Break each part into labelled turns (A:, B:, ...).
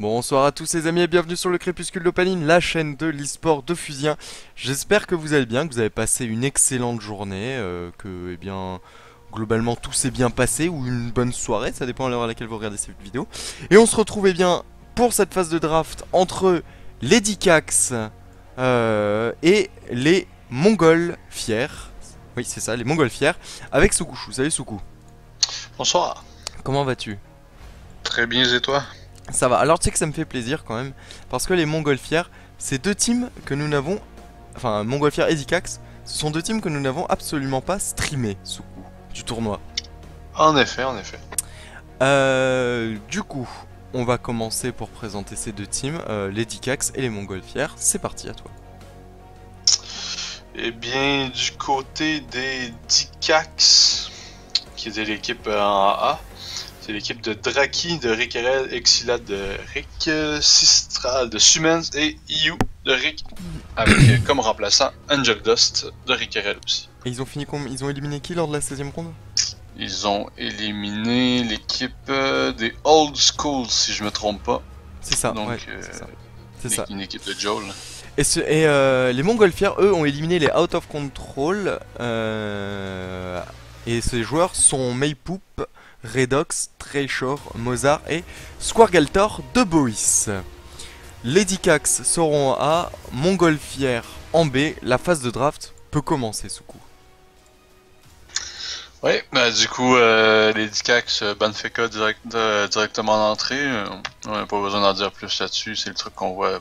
A: Bonsoir à tous les amis et bienvenue sur le Crépuscule d'Opaline, la chaîne de l'e-sport de Fusien. J'espère que vous allez bien, que vous avez passé une excellente journée, que eh bien globalement tout s'est bien passé ou une bonne soirée, ça dépend à l'heure à laquelle vous regardez cette vidéo. Et on se retrouve eh bien pour cette phase de draft entre les Dikax et les Mongols fiers. Oui c'est ça, les Mongols fiers, avec Sukushu. Salut Suku.
B: Bonsoir.
A: Comment vas-tu?
B: Très bien, et toi?
A: Ça va, alors tu sais que ça me fait plaisir quand même, parce que les Montgolfières, c'est deux teams que nous n'avons, enfin Montgolfières et Zikax, ce sont deux teams que nous n'avons absolument pas streamés sous coup du tournoi.
B: En effet, en effet.
A: Du coup, on va commencer pour présenter ces deux teams, les Dikax et les Montgolfières. C'est parti, à toi.
B: Eh bien, du côté des Dikax, qui était l'équipe en A, c'est l'équipe de Draki, de Rikerel, Exila, de Rick, Sistral, de Sumens et Iu de Rick, avec comme remplaçant Angel Dust de Rikerel aussi.
A: Et ils ont fini ils ont éliminé qui lors de la 16ème ronde?
B: Ils ont éliminé l'équipe des Old School, si je me trompe pas.
A: C'est ça,
B: Donc,
A: ouais, c'est ça.
B: une équipe de Joel.
A: Et les Montgolfières, eux, ont éliminé les Out of Control. Et ces joueurs sont Maypoop, Redox, Treshore, Mozart et Squargaltor de Bois. Les Dikax seront à Montgolfières en B. La phase de draft peut commencer, Soukou.
B: Oui, bah du coup, les Dikax, Banfeka directement en entrée, on n'a pas besoin d'en dire plus là-dessus, c'est le truc qu'on voit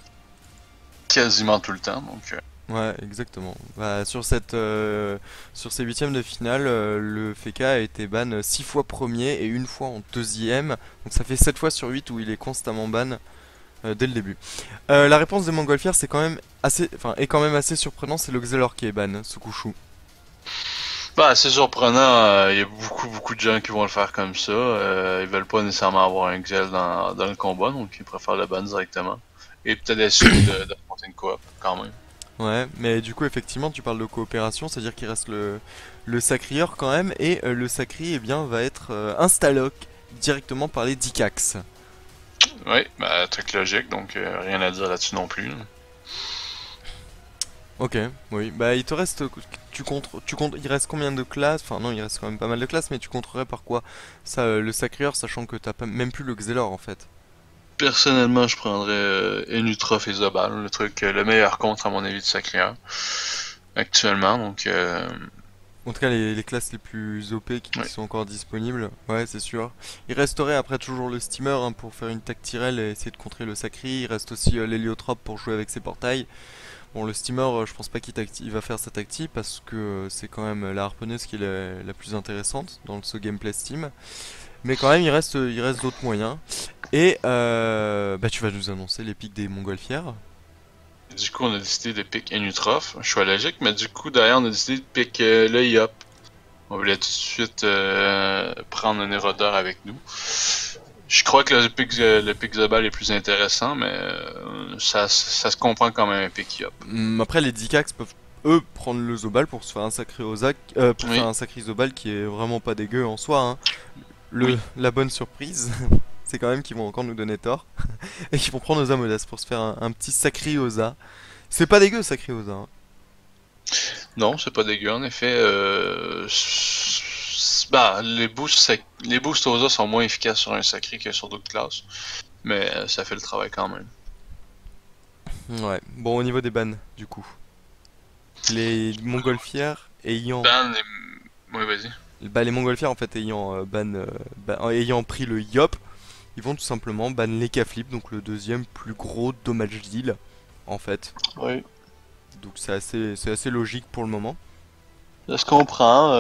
B: quasiment tout le temps, donc...
A: Ouais, exactement. Bah, sur ces huitièmes de finale, le Feka a été ban 6 fois premier et une fois en deuxième. Donc ça fait 7 fois sur 8 où il est constamment ban dès le début. La réponse des Montgolfières c'est quand même assez, enfin, est quand même assez surprenant, c'est le Xelor qui est ban, Sukushu.
B: Bah, c'est surprenant, il y a beaucoup de gens qui vont le faire comme ça, ils veulent pas nécessairement avoir un Xel dans le combat, donc ils préfèrent le ban directement. Et peut-être essayer d'affronter une coop, quand même.
A: Ouais, mais du coup effectivement tu parles de coopération, c'est-à-dire qu'il reste le Sacrieur quand même, et le Sacri eh bien, va être instaloc directement par les Dikax.
B: Oui, bah, truc logique, donc rien à dire là-dessus non plus. Là.
A: Ok, oui, bah il te reste, il reste combien de classes? Enfin non, il reste quand même pas mal de classes, mais tu compterais par quoi ça, le Sacrieur, sachant que t'as même plus le Xelor en fait.
B: Personnellement, je prendrais Enutrof et Zobal, le truc, le meilleur contre à mon avis de Sacria actuellement, donc
A: En tout cas les classes les plus OP qui
B: ouais.
A: sont encore disponibles, ouais c'est sûr. Il resterait après toujours le Steamer hein, pour faire une tactirelle et essayer de contrer le Sacri. Il reste aussi l'Héliotrope pour jouer avec ses portails. Bon, le Steamer, je pense pas il va faire sa tactique parce que c'est quand même la harponneuse qui est la plus intéressante dans ce gameplay Steam. Mais quand même, il reste d'autres moyens. Et bah, tu vas nous annoncer les pics des Montgolfières.
B: Du coup, on a décidé de pick Enutrof, choix logique, mais du coup, derrière, on a décidé de pick le Yop. On voulait tout de suite prendre un érodeur avec nous. Je crois que le pick Zobal est plus intéressant, mais ça se comprend quand même un pick Yop.
A: Après, les Dikax peuvent eux prendre le Zobal pour se faire un sacré pour faire
B: Oui,
A: un sacré Zobal qui est vraiment pas dégueu en soi. Hein.
B: oui.
A: La bonne surprise, c'est quand même qu'ils vont encore nous donner tort et qu'ils vont prendre Oza Modas pour se faire un petit sacré Oza. C'est pas dégueu, sacré Oza. Hein.
B: Non, c'est pas dégueu, en effet. Bah, les boosts aux os sont moins efficaces sur un sacré que sur d'autres classes, mais ça fait le travail quand même.
A: Ouais. Bon, au niveau des bans, du coup. Les Montgolfières ayant.
B: Ben, les... Ouais, vas-y.
A: Bah, les Montgolfières en fait ayant, ayant pris le Yop, ils vont tout simplement ban les K-Flip, donc le deuxième plus gros dommage deal en fait.
B: Oui.
A: Donc c'est assez logique pour le moment.
B: Ça se comprend.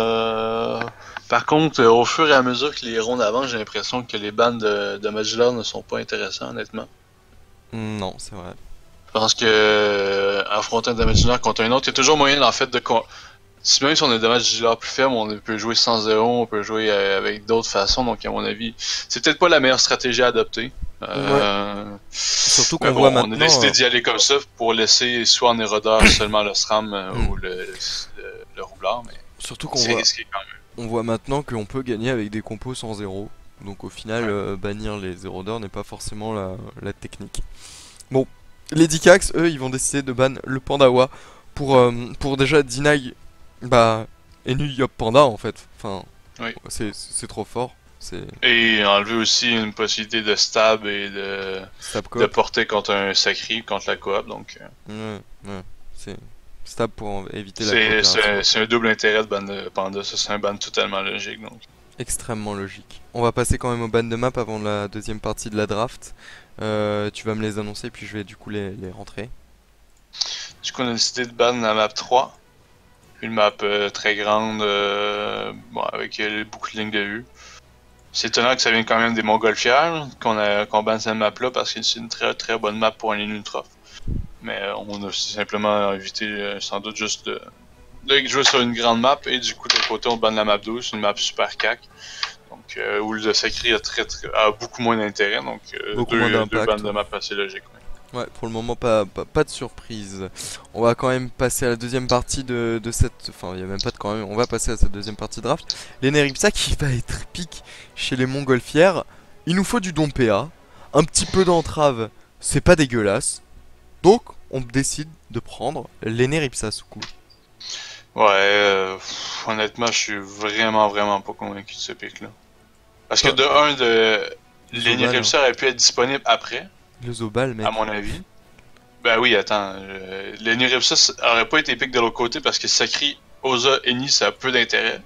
B: Par contre, au fur et à mesure que les rondes avancent, j'ai l'impression que les bandes de Magillard ne sont pas intéressants, honnêtement.
A: Non, c'est vrai.
B: Parce que affronter un Damagillard contre un autre, il y a toujours moyen en fait de... Si même si on a un Damagillard plus faible, on peut jouer sans zéro, on peut jouer avec d'autres façons, donc à mon avis, c'est peut-être pas la meilleure stratégie à adopter.
A: Ouais. Surtout
B: Mais
A: qu'on
B: bon,
A: voit
B: on a
A: maintenant.
B: décidé d'y aller comme ça pour laisser soit en érodeur seulement le SRAM ou le roublard, mais
A: Surtout qu'on
B: c'est
A: voit,
B: risqué quand même.
A: on voit maintenant qu'on peut gagner avec des compos sans zéro. Donc au final,
B: Ouais.
A: bannir les érodeurs n'est pas forcément la technique. Bon, les Dikax, eux, ils vont décider de ban le Pandawa pour déjà deny bah, Enu Yop Panda en fait. Enfin,
B: Oui.
A: c'est trop fort. C'est
B: Et enlever aussi une possibilité de stab et
A: stab
B: de
A: coop.
B: porter contre un sacri, contre la coop. Donc,
A: Ouais. C'est stab pour éviter la coopération.
B: c'est un double intérêt de ban de Panda. Ça, c'est un ban totalement logique. Donc.
A: Extrêmement logique. On va passer quand même au ban de map avant la deuxième partie de la draft. Tu vas me les annoncer puis je vais du coup les rentrer.
B: Du coup, on a décidé de ban la map 3. Une map très grande, bon, avec beaucoup de lignes de vue. C'est étonnant que ça vienne quand même des Montgolfières, qu'on banne cette map-là, parce que c'est une très très bonne map pour un Inutroph. Mais on a simplement évité sans doute juste de jouer sur une grande map, et du coup de l'autre côté on banne la map 12, une map super cac. Donc où le Sacri a beaucoup moins d'intérêt, donc
A: Beaucoup moins
B: deux
A: d'impact.
B: bandes de map assez logiques.
A: Ouais, pour le moment, pas de surprise. On va quand même passer à la deuxième partie de cette. Enfin, il n'y a même pas de quand même. On va passer à cette deuxième partie de draft. L'Eneripsa qui va être pique chez les Montgolfières. Il nous faut du don PA. Un petit peu d'entrave, c'est pas dégueulasse. Donc, on décide de prendre l'Eneripsa sous coup.
B: Ouais, honnêtement, je suis vraiment pas convaincu de ce pick-là. Parce que
A: Enfin,
B: de un,
A: Zobal, hein.
B: l'Eniripsa aurait pu être disponible après,
A: Le Zobal,
B: à
A: mec.
B: mon avis. Ben oui, attends, l'Eniripsa aurait pas été pick de l'autre côté parce que Sacri, Oza, Eni, ça a peu d'intérêt.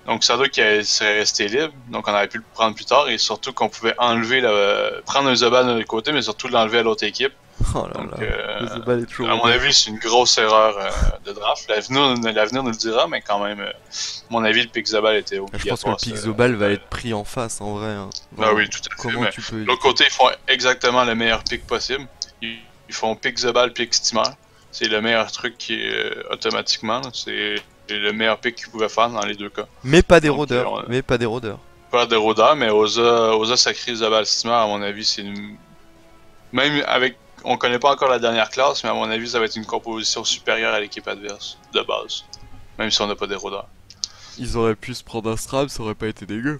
B: Donc ça doit qu'il serait resté libre, donc on aurait pu le prendre plus tard, et surtout qu'on pouvait prendre un Zobal de l'autre côté, mais surtout l'enlever à l'autre équipe.
A: Oh là
B: Donc,
A: là. Le Zobal est toujours
B: à mon
A: OP.
B: avis, c'est une grosse erreur de draft. L'avenir nous le dira, mais quand même, à mon avis, le pick Zobal était
A: Je pense que le
B: obligatoire.
A: pick Zobal va être pris en face en vrai, hein.
B: Ah
A: Enfin,
B: oui, tout à fait.
A: comment
B: Mais
A: tu peux
B: de l'autre
A: éviter?
B: côté, ils font exactement le meilleur pick possible. Ils font pick Zobal, pick Steamer. C'est le meilleur truc qui est automatiquement. C'est le meilleur pick qu'ils pouvaient faire dans les deux cas.
A: Mais pas des
B: Donc,
A: rôdeurs.
B: on a
A: Mais pas des rôdeurs.
B: pas de Roda, mais Oza Sacré Zobal Steamer, à mon avis, c'est une. Même avec. On connaît pas encore la dernière classe, mais à mon avis, ça va être une composition supérieure à l'équipe adverse, de base. Même si on n'a pas des Roda.
A: Ils auraient pu se prendre un Stram, ça aurait pas été dégueu.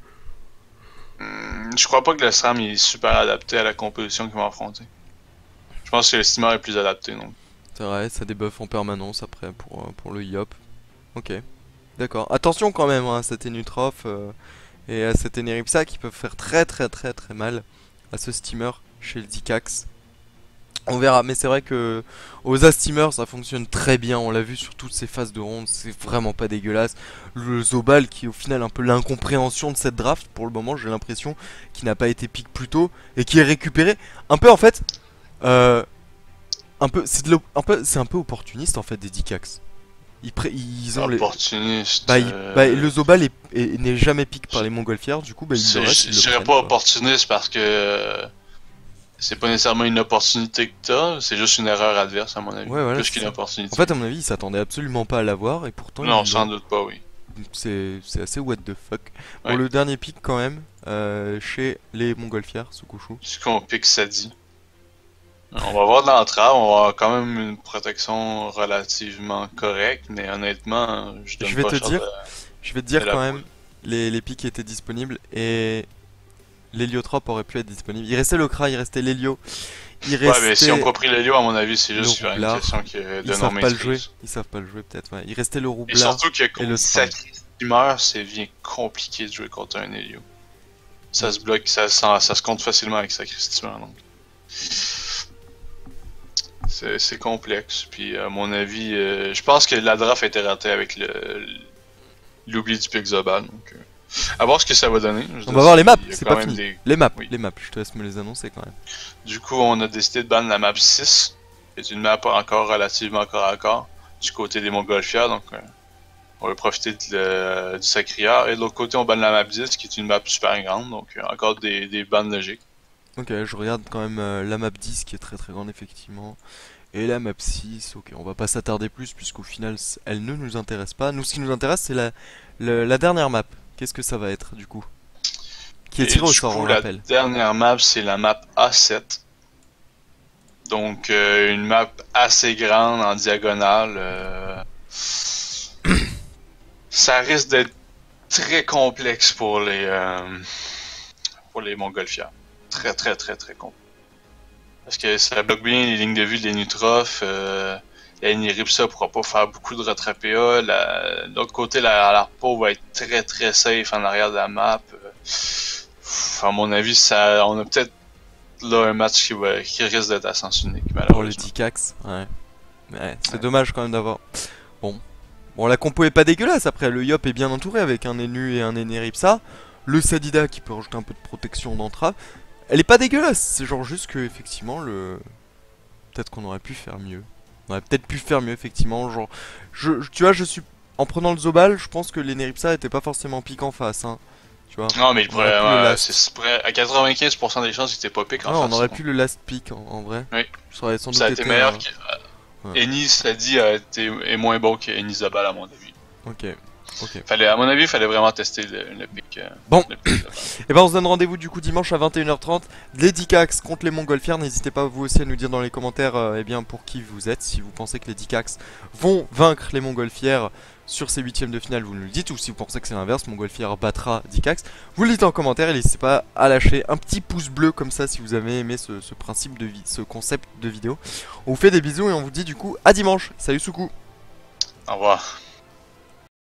B: Je crois pas que le SRAM est super adapté à la composition qu'ils vont affronter. Je pense que le Steamer est plus adapté, donc.
A: C'est vrai, ça débuffe en permanence après pour le Yop. Ok, d'accord. Attention quand même hein, à cet Enutroph et à cet Eneripsa qui peuvent faire très mal à ce steamer chez le Dikax. On verra, mais c'est vrai que aux steamer ça fonctionne très bien, on l'a vu sur toutes ces phases de ronde, c'est vraiment pas dégueulasse. Le Zobal qui est au final un peu l'incompréhension de cette draft pour le moment, j'ai l'impression, qui n'a pas été pick plus tôt et qui est récupéré un peu en fait. Un peu, c'est un peu opportuniste en fait des Dikax. Ils ont les.
B: Opportuniste.
A: Le Zobal n'est jamais pick par les Montgolfières, du coup, le reste,
B: Je
A: ils le
B: dirais
A: prennent,
B: pas
A: quoi.
B: opportuniste parce que c'est pas nécessairement une opportunité que t'as, c'est juste une erreur adverse à mon avis.
A: Ouais, voilà,
B: Plus
A: c'est
B: qu'une
A: ça.
B: opportunité.
A: En fait, à mon avis, ils s'attendaient absolument pas à l'avoir et pourtant
B: Non,
A: ils
B: sans
A: l'ont.
B: doute pas, oui.
A: C'est assez what the fuck. Bon,
B: Ouais.
A: le dernier pick quand même, chez les Montgolfières, Sukushu.
B: Du coup, on pique Sadi. On va voir de l'entrave, on va avoir quand même une protection relativement correcte, mais honnêtement, je
A: Je
B: donne
A: vais
B: pas
A: te
B: cher
A: dire, je vais te
B: de
A: dire
B: la
A: quand
B: poule.
A: même, les picks étaient disponibles et l'héliotrope aurait pu être disponible. Il restait le Kra, il restait l'hélio, il
B: Ouais, mais si on
A: restait
B: pas pris l'Helio, à mon avis, c'est
A: le
B: juste une
A: roublard.
B: question
A: Ils
B: de
A: savent pas le jouer.
B: non-maîtrise.
A: Ils savent pas le jouer peut-être. Ouais. Il restait le
B: Et
A: roublard
B: surtout que
A: et le
B: contre
A: stram.
B: Sacré Steamer, c'est bien compliqué de jouer contre un Helio. Ça se bloque, ça se compte facilement avec Sacré Steamer, donc. C'est complexe. Puis à mon avis, je pense que la draft a été ratée avec l'oubli du pick Zobal. Donc, à voir ce que ça va donner.
A: On va voir les maps,
B: Il y a
A: c'est
B: quand
A: pas
B: même
A: fini.
B: des.
A: Les maps,
B: Oui.
A: les maps. Je te laisse me les annoncer quand même.
B: Du coup, on a décidé de ban la map 6. C'est une map encore relativement corps à corps du côté des Montgolfières. Donc, on va profiter du Sacrière. Et de l'autre côté, on banne la map 10 qui est une map super grande. Donc, encore des bandes logiques.
A: Ok, je regarde quand même la map 10 qui est très grande effectivement. Et la map 6, ok, on va pas s'attarder plus puisqu'au final elle ne nous intéresse pas. Nous, ce qui nous intéresse, c'est la dernière map. Qu'est-ce que ça va être du coup? Qui est
B: Et
A: tirée au
B: du
A: sort, on
B: coup, la
A: rappelle.
B: dernière map, c'est la map A7. Donc, une map assez grande en diagonale. Ça risque d'être très complexe pour pour les montgolfières. Très très très très complet. Parce que ça bloque bien les lignes de vue de l'Enutroph. La Niripsa pourra pas faire beaucoup de rattrapés A. De l'autre côté, la Larpo va être très très safe en arrière de la map. À mon avis, on a peut-être là un match qui risque d'être à sens unique, malheureusement.
A: Pour le Dikax, ouais, c'est dommage quand même d'avoir... Bon, la compo est pas dégueulasse, après le Yop est bien entouré avec un Enu et un Eneripsa. Le Sadida qui peut rajouter un peu de protection d'entrave. Elle est pas dégueulasse, c'est genre juste que effectivement peut-être qu'on aurait pu faire mieux. On aurait peut-être pu faire mieux effectivement, genre... tu vois, en prenant le Zobal, je pense que l'Eneripsa était pas forcément pique en face, hein. Tu vois.
B: Non, mais il
A: On aurait
B: pourrait,
A: pu le
B: à
A: last.
B: 95% des chances, il était pas pick en
A: Non,
B: face.
A: on aurait pu le last pick en vrai.
B: Oui.
A: Ça aurait sans doute
B: Ça a été meilleur que.
A: ouais.
B: Ennis, ça dit, est moins bon que Ennis Zabal, à mon avis.
A: Ok.
B: À mon avis, il fallait vraiment tester le pick.
A: Bon.
B: Le pick
A: Et ben on se donne rendez-vous du coup dimanche à 21h30. Les Dikax contre les Montgolfières. N'hésitez pas vous aussi à nous dire dans les commentaires eh bien, pour qui vous êtes. Si vous pensez que les Dikax vont vaincre les Montgolfières sur ces huitièmes de finale, vous nous le dites. Ou si vous pensez que c'est l'inverse, Montgolfière battra Dikax. Vous le dites en commentaire et n'hésitez pas à lâcher un petit pouce bleu comme ça si vous avez aimé ce principe ce concept de vidéo. On vous fait des bisous et on vous dit du coup à dimanche. Salut Soukou.
B: Au revoir.